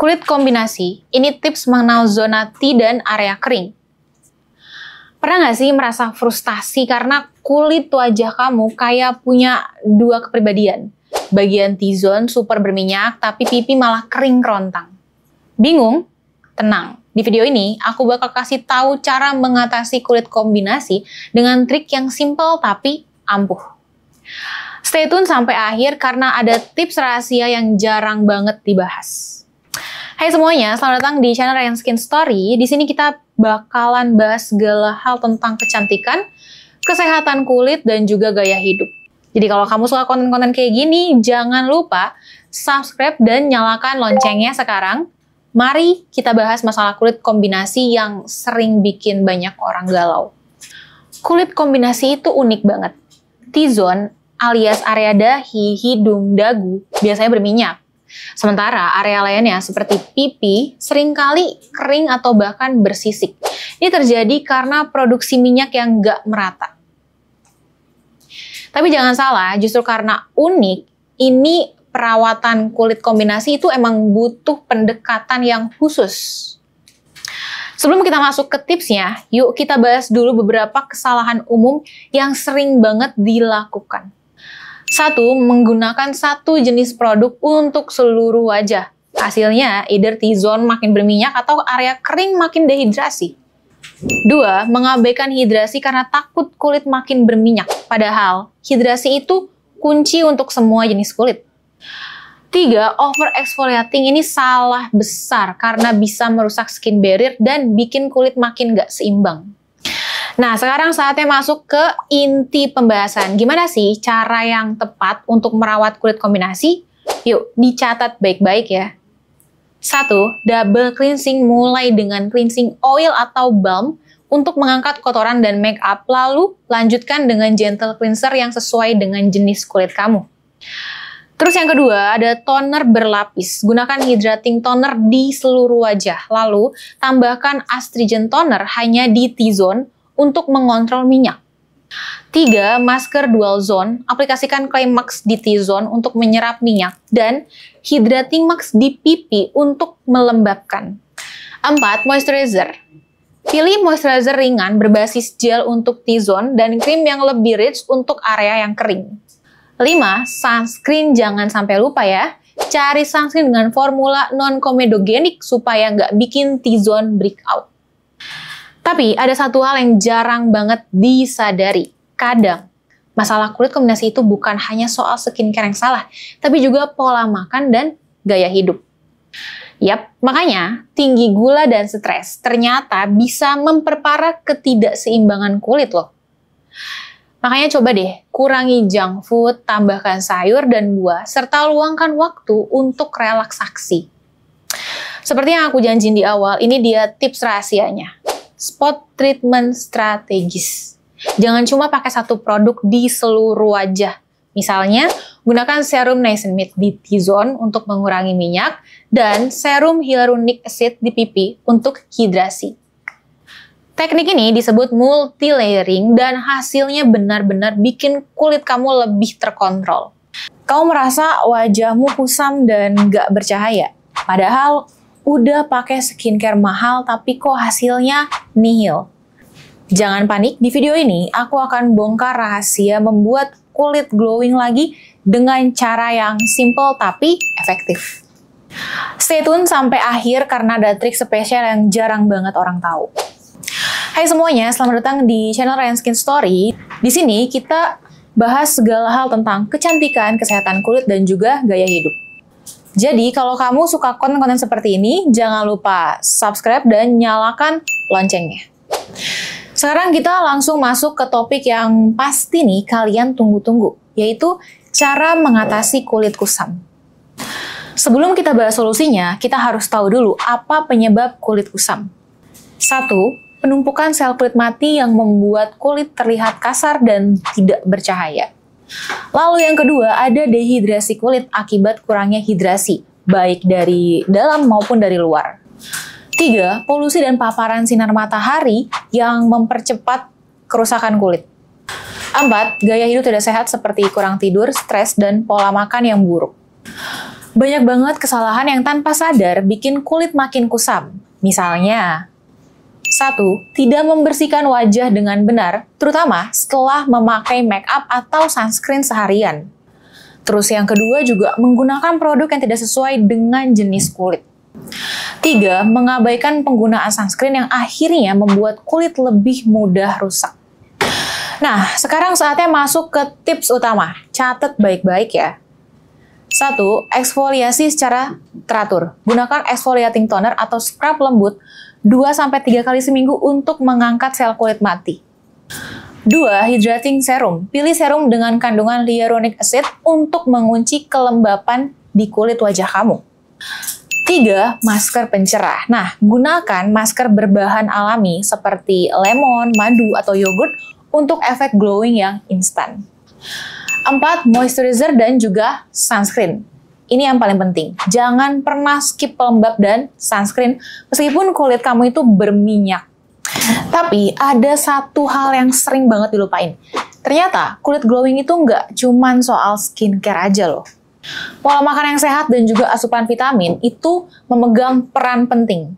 Kulit kombinasi, ini tips mengenal zona T dan area kering. Pernah nggak sih merasa frustasi karena kulit wajah kamu kayak punya dua kepribadian? Bagian T-zone super berminyak, tapi pipi malah kering kerontang. Bingung? Tenang. Di video ini, aku bakal kasih tahu cara mengatasi kulit kombinasi dengan trik yang simple tapi ampuh. Stay tune sampai akhir karena ada tips rahasia yang jarang banget dibahas. Hai semuanya, selamat datang di channel Ryan Skin Story. Di sini kita bakalan bahas segala hal tentang kecantikan, kesehatan kulit, dan juga gaya hidup. Jadi kalau kamu suka konten-konten kayak gini, jangan lupa subscribe dan nyalakan loncengnya sekarang. Mari kita bahas masalah kulit kombinasi yang sering bikin banyak orang galau. Kulit kombinasi itu unik banget. T-zone alias area dahi, hidung, dagu biasanya berminyak. Sementara area lainnya seperti pipi seringkali kering atau bahkan bersisik. Ini terjadi karena produksi minyak yang nggak merata. Tapi jangan salah, justru karena unik, ini perawatan kulit kombinasi itu emang butuh pendekatan yang khusus. Sebelum kita masuk ke tipsnya, yuk kita bahas dulu beberapa kesalahan umum yang sering banget dilakukan. 1. Menggunakan satu jenis produk untuk seluruh wajah. Hasilnya, either T-zone makin berminyak atau area kering makin dehidrasi. 2. Mengabaikan hidrasi karena takut kulit makin berminyak. Padahal, hidrasi itu kunci untuk semua jenis kulit. 3. Over exfoliating ini salah besar karena bisa merusak skin barrier dan bikin kulit makin nggak seimbang. Nah, sekarang saatnya masuk ke inti pembahasan. Gimana sih cara yang tepat untuk merawat kulit kombinasi? Yuk, dicatat baik-baik ya. 1. Double cleansing mulai dengan cleansing oil atau balm untuk mengangkat kotoran dan make up, lalu lanjutkan dengan gentle cleanser yang sesuai dengan jenis kulit kamu. Terus yang kedua, ada toner berlapis. Gunakan hydrating toner di seluruh wajah, lalu tambahkan astringent toner hanya di T-zone untuk mengontrol minyak. 3. Masker dual zone. Aplikasikan clay mask di T-zone untuk menyerap minyak dan hydrating mask di pipi untuk melembabkan. 4. Moisturizer. Pilih moisturizer ringan berbasis gel untuk T-zone dan krim yang lebih rich untuk area yang kering. 5. Sunscreen jangan sampai lupa ya. Cari sunscreen dengan formula non-komedogenik supaya nggak bikin T-zone breakout. Tapi ada satu hal yang jarang banget disadari. Kadang, masalah kulit kombinasi itu bukan hanya soal skincare yang salah, tapi juga pola makan dan gaya hidup. Yap, makanya tinggi gula dan stres ternyata bisa memperparah ketidakseimbangan kulit loh. Makanya coba deh, kurangi junk food, tambahkan sayur dan buah, serta luangkan waktu untuk relaksasi. Seperti yang aku janjiin di awal, ini dia tips rahasianya. Spot treatment strategis. Jangan cuma pakai satu produk di seluruh wajah. Misalnya, gunakan serum niacinamide di T-zone untuk mengurangi minyak dan serum hyaluronic acid di pipi untuk hidrasi. Teknik ini disebut multi-layering dan hasilnya benar-benar bikin kulit kamu lebih terkontrol. Kamu merasa wajahmu kusam dan nggak bercahaya, padahal udah pakai skincare mahal tapi kok hasilnya nihil. Jangan panik, di video ini aku akan bongkar rahasia membuat kulit glowing lagi dengan cara yang simple tapi efektif. Stay tune sampai akhir karena ada trik spesial yang jarang banget orang tahu. Hai semuanya, selamat datang di channel Ryan Skin Story. Di sini kita bahas segala hal tentang kecantikan, kesehatan kulit, dan juga gaya hidup. Jadi, kalau kamu suka konten-konten seperti ini, jangan lupa subscribe dan nyalakan loncengnya. Sekarang kita langsung masuk ke topik yang pasti nih kalian tunggu-tunggu, yaitu cara mengatasi kulit kusam. Sebelum kita bahas solusinya, kita harus tahu dulu apa penyebab kulit kusam. 1. Penumpukan sel kulit mati yang membuat kulit terlihat kasar dan tidak bercahaya. Lalu yang kedua, ada dehidrasi kulit akibat kurangnya hidrasi, baik dari dalam maupun dari luar. 3. Polusi dan paparan sinar matahari yang mempercepat kerusakan kulit. 4. Gaya hidup tidak sehat seperti kurang tidur, stres, dan pola makan yang buruk. Banyak banget kesalahan yang tanpa sadar bikin kulit makin kusam. Misalnya, 1. Tidak membersihkan wajah dengan benar, terutama setelah memakai make up atau sunscreen seharian. Terus yang kedua juga menggunakan produk yang tidak sesuai dengan jenis kulit. 3. Mengabaikan penggunaan sunscreen yang akhirnya membuat kulit lebih mudah rusak. Nah, sekarang saatnya masuk ke tips utama. Catat baik-baik ya. 1. Eksfoliasi secara teratur. Gunakan exfoliating toner atau scrub lembut 2-3 kali seminggu untuk mengangkat sel kulit mati. 2. Hydrating serum. Pilih serum dengan kandungan hyaluronic acid untuk mengunci kelembapan di kulit wajah kamu. 3. Masker pencerah. Nah, gunakan masker berbahan alami seperti lemon, madu, atau yogurt untuk efek glowing yang instan. 4. Moisturizer dan juga sunscreen. Ini yang paling penting. Jangan pernah skip pelembab dan sunscreen meskipun kulit kamu itu berminyak. Tapi ada satu hal yang sering banget dilupain. Ternyata kulit glowing itu nggak cuman soal skincare aja loh. Pola makan yang sehat dan juga asupan vitamin itu memegang peran penting.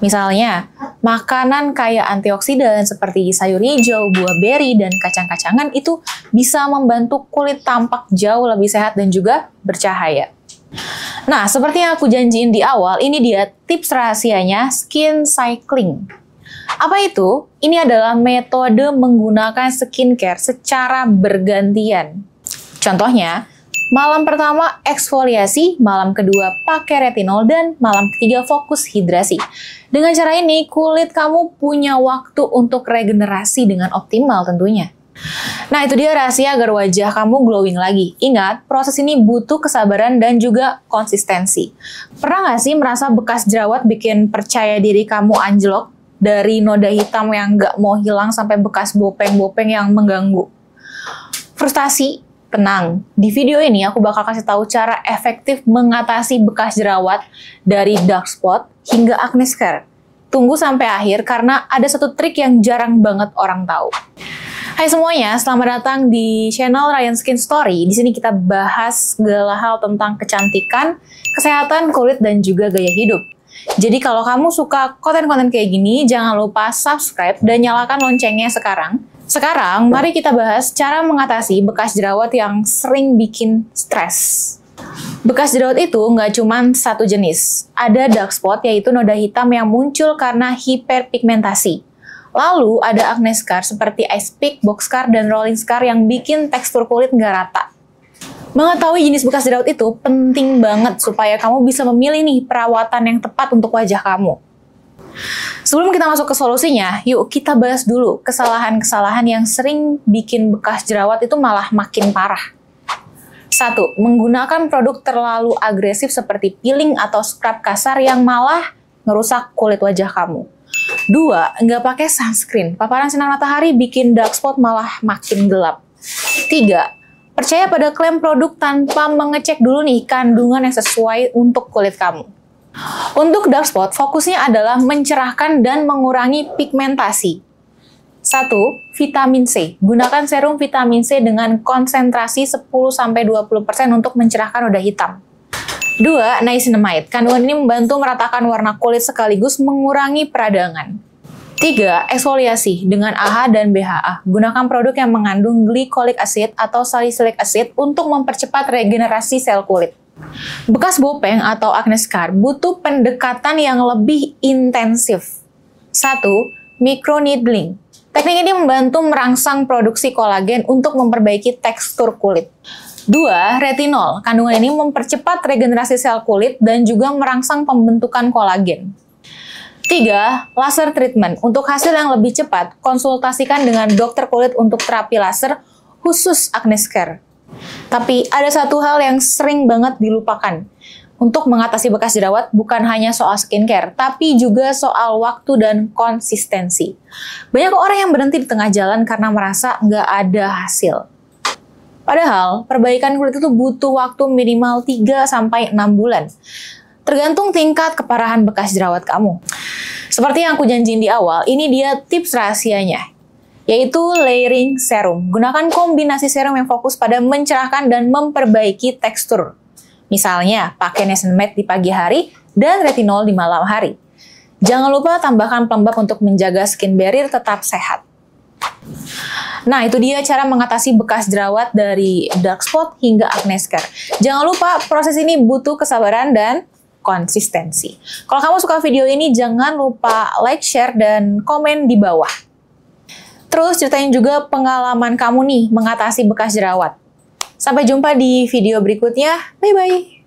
Misalnya, makanan kaya antioksidan seperti sayur hijau, buah beri, dan kacang-kacangan itu bisa membantu kulit tampak jauh lebih sehat dan juga bercahaya. Nah, seperti yang aku janjiin di awal, ini dia tips rahasianya skin cycling. Apa itu? Ini adalah metode menggunakan skincare secara bergantian. Contohnya, malam pertama eksfoliasi, malam kedua pakai retinol, dan malam ketiga fokus hidrasi. Dengan cara ini, kulit kamu punya waktu untuk regenerasi dengan optimal tentunya. Nah, itu dia rahasia agar wajah kamu glowing lagi. Ingat, proses ini butuh kesabaran dan juga konsistensi. Pernah nggak sih merasa bekas jerawat bikin percaya diri kamu anjlok? Dari noda hitam yang nggak mau hilang sampai bekas bopeng-bopeng yang mengganggu. Frustasi? Tenang, di video ini aku bakal kasih tahu cara efektif mengatasi bekas jerawat dari dark spot hingga acne scare. Tunggu sampai akhir karena ada satu trik yang jarang banget orang tahu. Hai semuanya, selamat datang di channel Ryan Skin Story. Di sini kita bahas segala hal tentang kecantikan, kesehatan kulit, dan juga gaya hidup. Jadi kalau kamu suka konten-konten kayak gini, jangan lupa subscribe dan nyalakan loncengnya sekarang. Sekarang, mari kita bahas cara mengatasi bekas jerawat yang sering bikin stres. Bekas jerawat itu nggak cuma satu jenis. Ada dark spot, yaitu noda hitam yang muncul karena hiperpigmentasi. Lalu ada acne scar seperti ice pick, box scar, dan rolling scar yang bikin tekstur kulit nggak rata. Mengetahui jenis bekas jerawat itu penting banget supaya kamu bisa memilih nih perawatan yang tepat untuk wajah kamu. Sebelum kita masuk ke solusinya, yuk kita bahas dulu kesalahan-kesalahan yang sering bikin bekas jerawat itu malah makin parah. 1. Menggunakan produk terlalu agresif seperti peeling atau scrub kasar yang malah ngerusak kulit wajah kamu. 2. Nggak pakai sunscreen. Paparan sinar matahari bikin dark spot malah makin gelap. 3. Percaya pada klaim produk tanpa mengecek dulu nih kandungan yang sesuai untuk kulit kamu. Untuk dark spot, fokusnya adalah mencerahkan dan mengurangi pigmentasi. 1. Vitamin C. Gunakan serum vitamin C dengan konsentrasi 10-20% untuk mencerahkan noda hitam. 2. Niacinamide. Kandungan ini membantu meratakan warna kulit sekaligus mengurangi peradangan. 3. Eksfoliasi dengan AHA dan BHA. Gunakan produk yang mengandung glycolic acid atau salicylic acid untuk mempercepat regenerasi sel kulit. Bekas bopeng atau acne scar butuh pendekatan yang lebih intensif. 1. Microneedling. Teknik ini membantu merangsang produksi kolagen untuk memperbaiki tekstur kulit. 2. Retinol. Kandungan ini mempercepat regenerasi sel kulit dan juga merangsang pembentukan kolagen. 3. Laser treatment. Untuk hasil yang lebih cepat, konsultasikan dengan dokter kulit untuk terapi laser khusus acne scare. Tapi ada satu hal yang sering banget dilupakan. Untuk mengatasi bekas jerawat bukan hanya soal skincare, tapi juga soal waktu dan konsistensi. Banyak orang yang berhenti di tengah jalan karena merasa nggak ada hasil. Padahal, perbaikan kulit itu butuh waktu minimal 3-6 bulan. Tergantung tingkat keparahan bekas jerawat kamu. Seperti yang aku janjiin di awal, ini dia tips rahasianya, yaitu layering serum. Gunakan kombinasi serum yang fokus pada mencerahkan dan memperbaiki tekstur. Misalnya, pakai niacinamide di pagi hari dan retinol di malam hari. Jangan lupa tambahkan pelembab untuk menjaga skin barrier tetap sehat. Nah, itu dia cara mengatasi bekas jerawat dari dark spot hingga acne scar. Jangan lupa, proses ini butuh kesabaran dan konsistensi. Kalau kamu suka video ini, jangan lupa like, share, dan komen di bawah. Terus ceritain juga pengalaman kamu nih mengatasi bekas jerawat. Sampai jumpa di video berikutnya. Bye-bye.